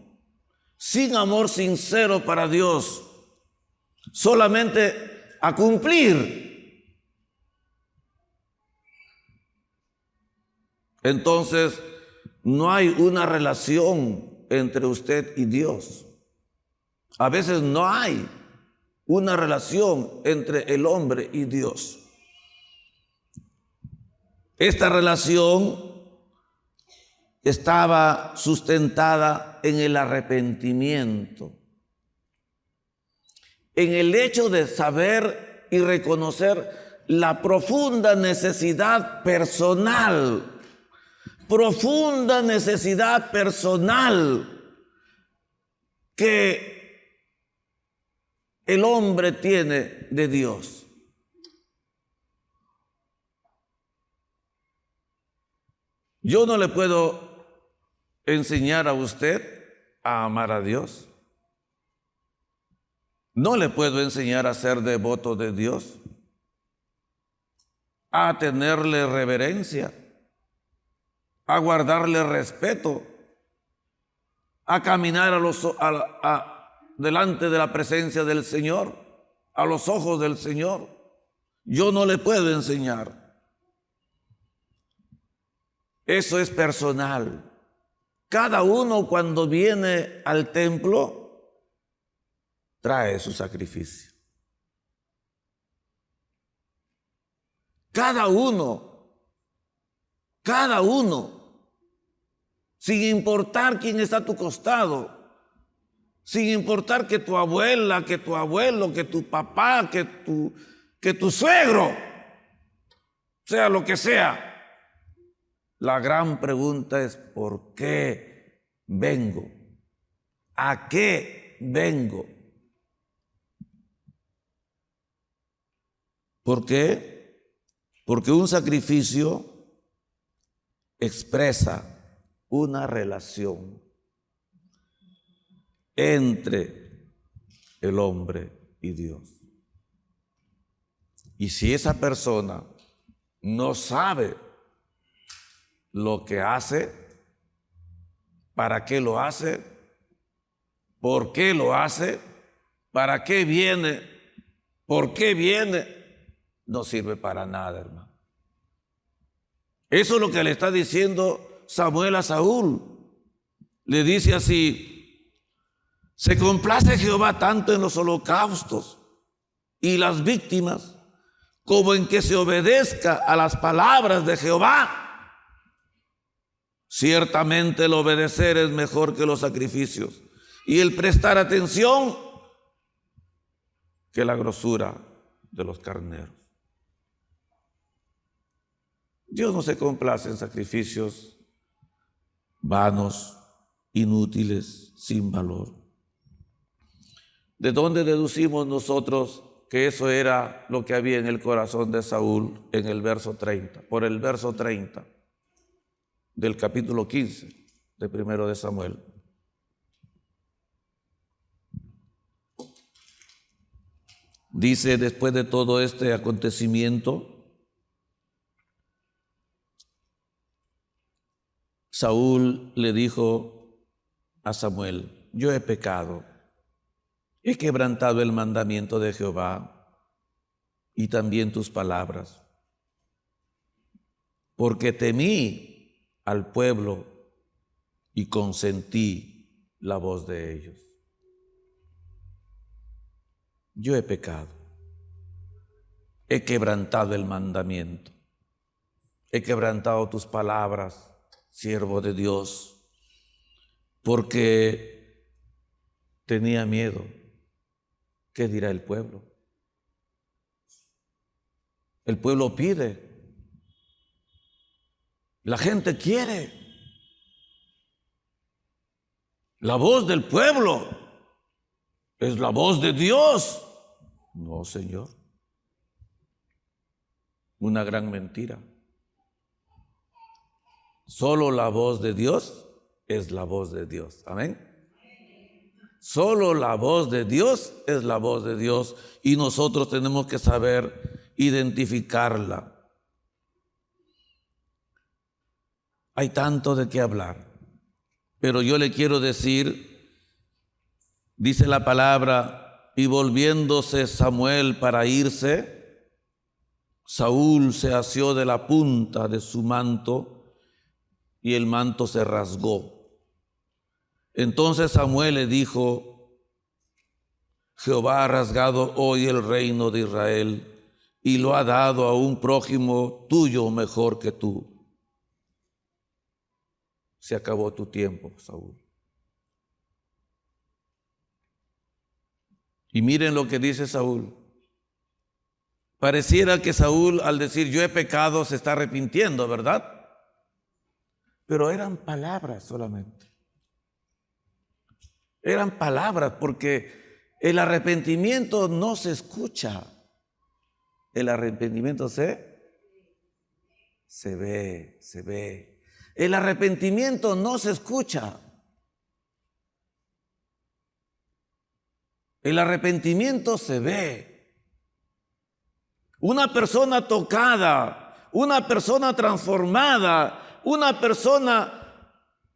sin amor sincero para Dios, solamente a cumplir, entonces no hay una relación entre usted y Dios. A veces no hay una relación entre el hombre y Dios. Esta relación estaba sustentada en el arrepentimiento, en el hecho de saber y reconocer la profunda necesidad personal que el hombre tiene de Dios. Yo no le puedo enseñar a usted a amar a Dios. No le puedo enseñar a ser devoto de Dios. a tenerle reverencia, a guardarle respeto, a caminar delante de la presencia del Señor, a los ojos del Señor. Yo no le puedo enseñar. Eso es personal. Cada uno cuando viene al templo trae su sacrificio. Cada uno, sin importar quién está a tu costado, sin importar que tu abuela, que tu abuelo, que tu papá, que tu suegro, sea lo que sea. La gran pregunta es: ¿por qué vengo? ¿A qué vengo? ¿Por qué? Porque un sacrificio expresa una relación entre el hombre y Dios. Y si esa persona no sabe lo que hace, para qué lo hace, por qué lo hace, para qué viene, por qué viene, no sirve para nada, hermano. Eso es lo que le está diciendo Samuel a Saúl. Le dice así: se complace Jehová tanto en los holocaustos y las víctimas, como en que se obedezca a las palabras de Jehová. Ciertamente el obedecer es mejor que los sacrificios, y el prestar atención que la grosura de los carneros. Dios no se complace en sacrificios vanos, inútiles, sin valor. ¿De dónde deducimos nosotros que eso era lo que había en el corazón de Saúl en el verso 30? Por el verso 30 del capítulo 15 de 1 de Samuel. Dice: después de todo este acontecimiento, Saúl le dijo a Samuel: yo he pecado, he quebrantado el mandamiento de Jehová y también tus palabras, porque temí al pueblo y consentí la voz de ellos. Yo he pecado, he quebrantado el mandamiento, he quebrantado tus palabras, siervo de Dios, porque tenía miedo. ¿Qué dirá el pueblo? El pueblo pide, la gente quiere. La voz del pueblo es la voz de Dios. No, Señor. Una gran mentira. Solo la voz de Dios es la voz de Dios. Amén. Solo la voz de Dios es la voz de Dios, y nosotros tenemos que saber identificarla. Hay tanto de qué hablar, pero yo le quiero decir, dice la palabra: y volviéndose Samuel para irse, Saúl se asió de la punta de su manto y el manto se rasgó. Entonces Samuel le dijo: Jehová ha rasgado hoy el reino de Israel y lo ha dado a un prójimo tuyo mejor que tú. Se acabó tu tiempo, Saúl. Y miren lo que dice Saúl. Pareciera que Saúl, al decir yo he pecado, se está arrepintiendo, ¿verdad? Pero eran palabras solamente. Eran palabras, porque el arrepentimiento no se escucha. El arrepentimiento se ve. El arrepentimiento no se escucha. El arrepentimiento se ve. una persona tocada, una persona transformada, una persona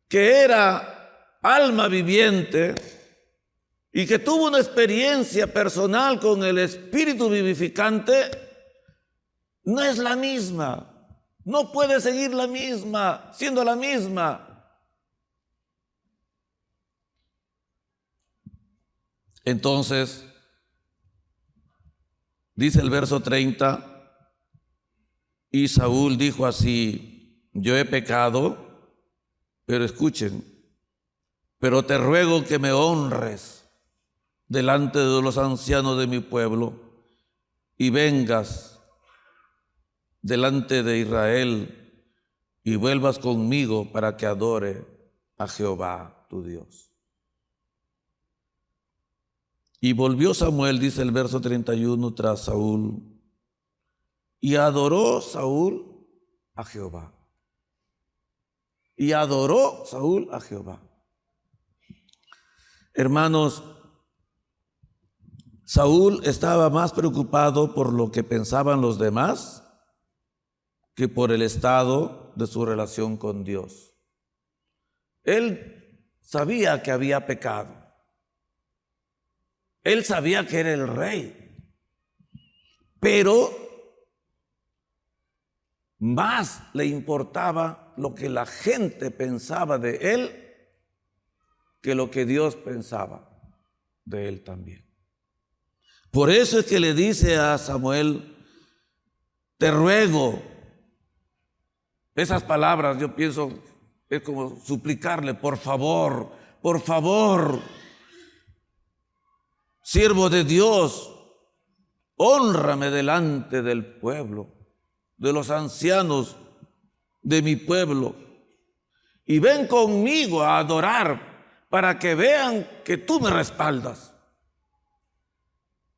que era alma viviente y que tuvo una experiencia personal con el Espíritu vivificante, no es la misma. No puede seguir la misma, siendo la misma. Entonces, dice el verso 30, y Saúl dijo así: yo he pecado, pero escuchen, pero te ruego que me honres delante de los ancianos de mi pueblo y vengas delante de Israel y vuelvas conmigo para que adore a Jehová tu Dios. Y volvió Samuel, dice el verso 31, tras Saúl, y adoró Saúl a Jehová. Y adoró Saúl a Jehová. Hermanos, Saúl estaba más preocupado por lo que pensaban los demás que por el estado de su relación con Dios. Él sabía que había pecado. Él sabía que era el rey, pero más le importaba lo que la gente pensaba de él que lo que Dios pensaba de él también. Por eso es que le dice a Samuel: te ruego. Esas palabras, yo pienso, es como suplicarle: por favor, siervo de Dios, hónrame delante del pueblo, de los ancianos de mi pueblo, y ven conmigo a adorar para que vean que tú me respaldas,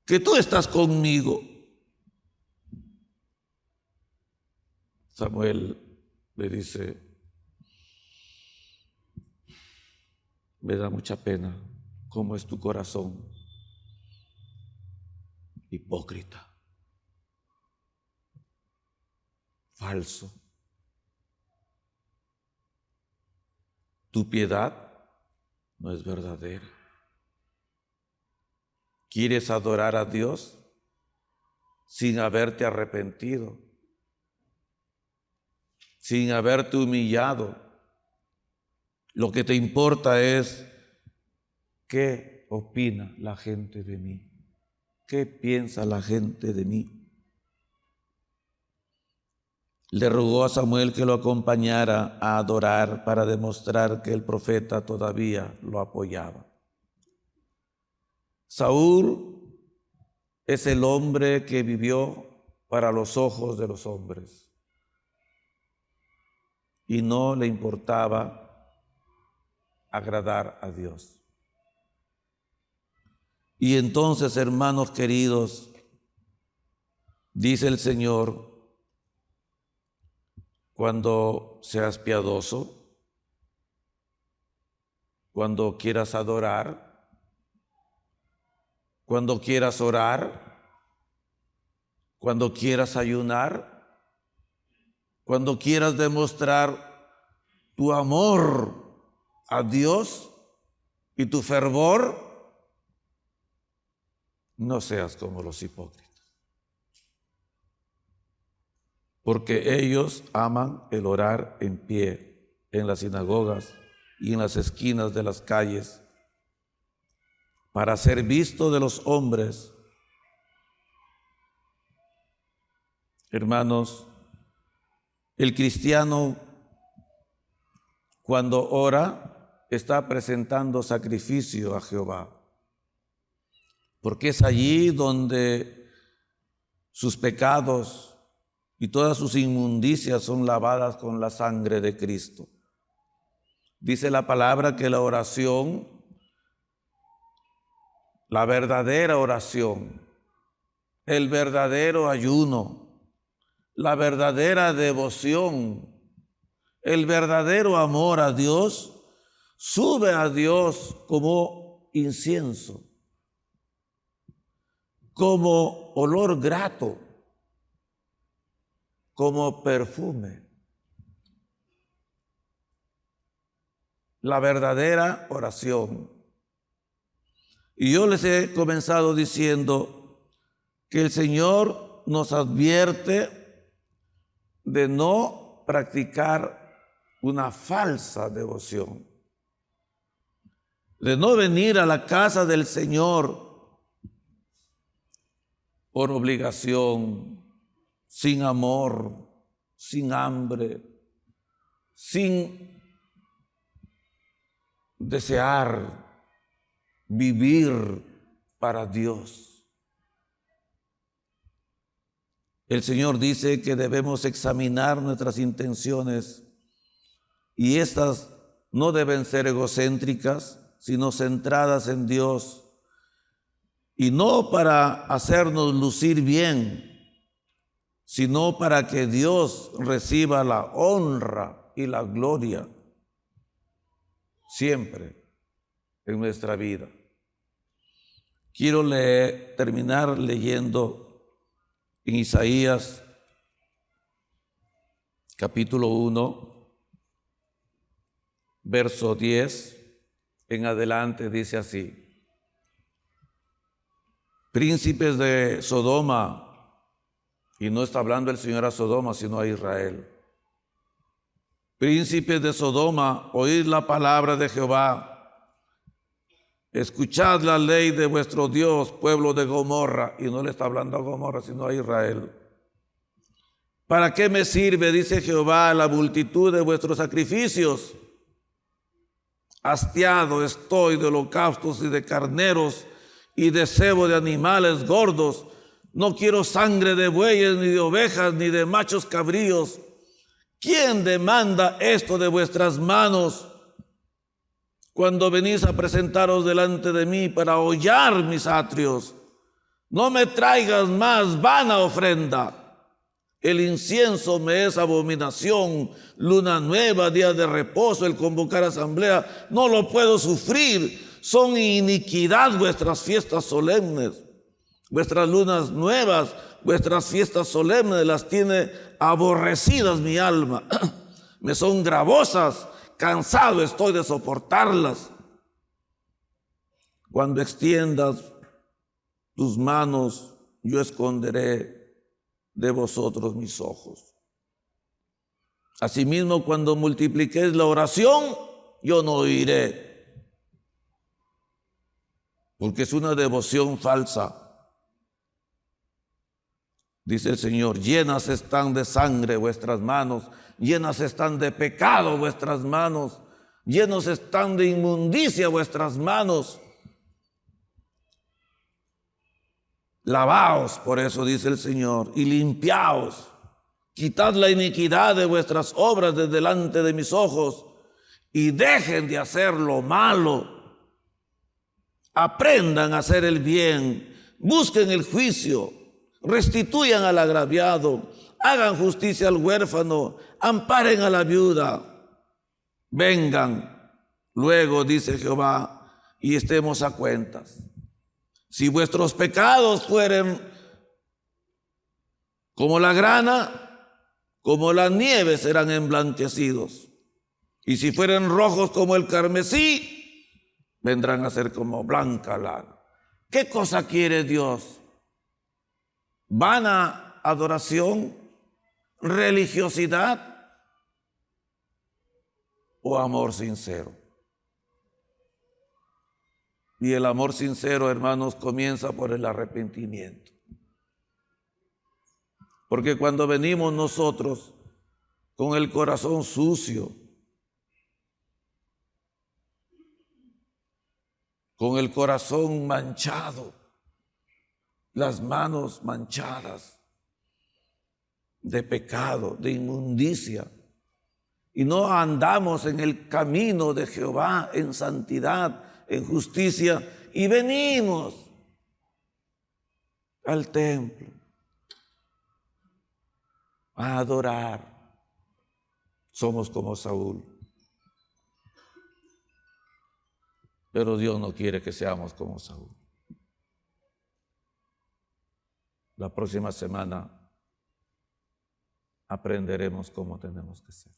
que tú estás conmigo. Samuel le dice: me da mucha pena cómo es tu corazón, hipócrita, falso. Tu piedad no es verdadera. ¿Quieres adorar a Dios sin haberte arrepentido, sin haberte humillado? Lo que te importa es qué opina la gente de mí, qué piensa la gente de mí. Le rogó a Samuel que lo acompañara a adorar para demostrar que el profeta todavía lo apoyaba. Saúl es el hombre que vivió para los ojos de los hombres y no le importaba agradar a Dios. Y entonces, hermanos queridos, dice el Señor: cuando seas piadoso, cuando quieras adorar, cuando quieras orar, cuando quieras ayunar, cuando quieras demostrar tu amor a Dios y tu fervor, no seas como los hipócritas. Porque ellos aman el orar en pie en las sinagogas y en las esquinas de las calles para ser visto de los hombres. Hermanos, el cristiano cuando ora está presentando sacrificio a Jehová, porque es allí donde sus pecados y todas sus inmundicias son lavadas con la sangre de Cristo. Dice la palabra que la oración, la verdadera oración, el verdadero ayuno, la verdadera devoción, el verdadero amor a Dios, sube a Dios como incienso, como olor grato como perfume. La verdadera oración. Y yo les he comenzado diciendo que el Señor nos advierte de no practicar una falsa devoción, de no venir a la casa del Señor por obligación, sin amor, sin hambre, sin desear vivir para Dios. El Señor dice que debemos examinar nuestras intenciones y estas no deben ser egocéntricas, sino centradas en Dios, y no para hacernos lucir bien, sino para que Dios reciba la honra y la gloria siempre en nuestra vida. Quiero terminar leyendo en Isaías capítulo 1, verso 10 en adelante, dice así: príncipes de Sodoma, y no está hablando el Señor a Sodoma, sino a Israel. Príncipes de Sodoma, oíd la palabra de Jehová. Escuchad la ley de vuestro Dios, pueblo de Gomorra. Y no le está hablando a Gomorra, sino a Israel. ¿Para qué me sirve, dice Jehová, la multitud de vuestros sacrificios? Hastiado estoy de holocaustos y de carneros y de cebo de animales gordos. No quiero sangre de bueyes, ni de ovejas, ni de machos cabríos. ¿Quién demanda esto de vuestras manos cuando venís a presentaros delante de mí para hollar mis atrios? No me traigas más vana ofrenda. El incienso me es abominación, luna nueva, día de reposo, el convocar asamblea, no lo puedo sufrir. Son iniquidad vuestras fiestas solemnes. Vuestras lunas nuevas, vuestras fiestas solemnes las tiene aborrecidas mi alma. Me son gravosas, cansado estoy de soportarlas. Cuando extiendas tus manos, yo esconderé de vosotros mis ojos. Asimismo, cuando multipliquéis la oración, yo no oiré, porque es una devoción falsa. Dice el Señor: llenas están de sangre vuestras manos, llenas están de pecado vuestras manos, llenos están de inmundicia vuestras manos. Lavaos, por eso dice el Señor, y limpiaos. Quitad la iniquidad de vuestras obras de delante de mis ojos y dejen de hacer lo malo. Aprendan a hacer el bien, busquen el juicio, restituyan al agraviado, hagan justicia al huérfano, amparen a la viuda. Vengan luego, dice Jehová, y estemos a cuentas. Si vuestros pecados fueren como la grana, como la nieve serán emblanquecidos. Y si fueren rojos como el carmesí, vendrán a ser como blanca lana. ¿Qué cosa quiere Dios? ¿Vana adoración, religiosidad o amor sincero? Y el amor sincero, hermanos, comienza por el arrepentimiento. Porque cuando venimos nosotros con el corazón sucio, con el corazón manchado, las manos manchadas de pecado, de inmundicia, y no andamos en el camino de Jehová en santidad, en justicia, y venimos al templo a adorar, somos como Saúl. Pero Dios no quiere que seamos como Saúl. La próxima semana aprenderemos cómo tenemos que ser.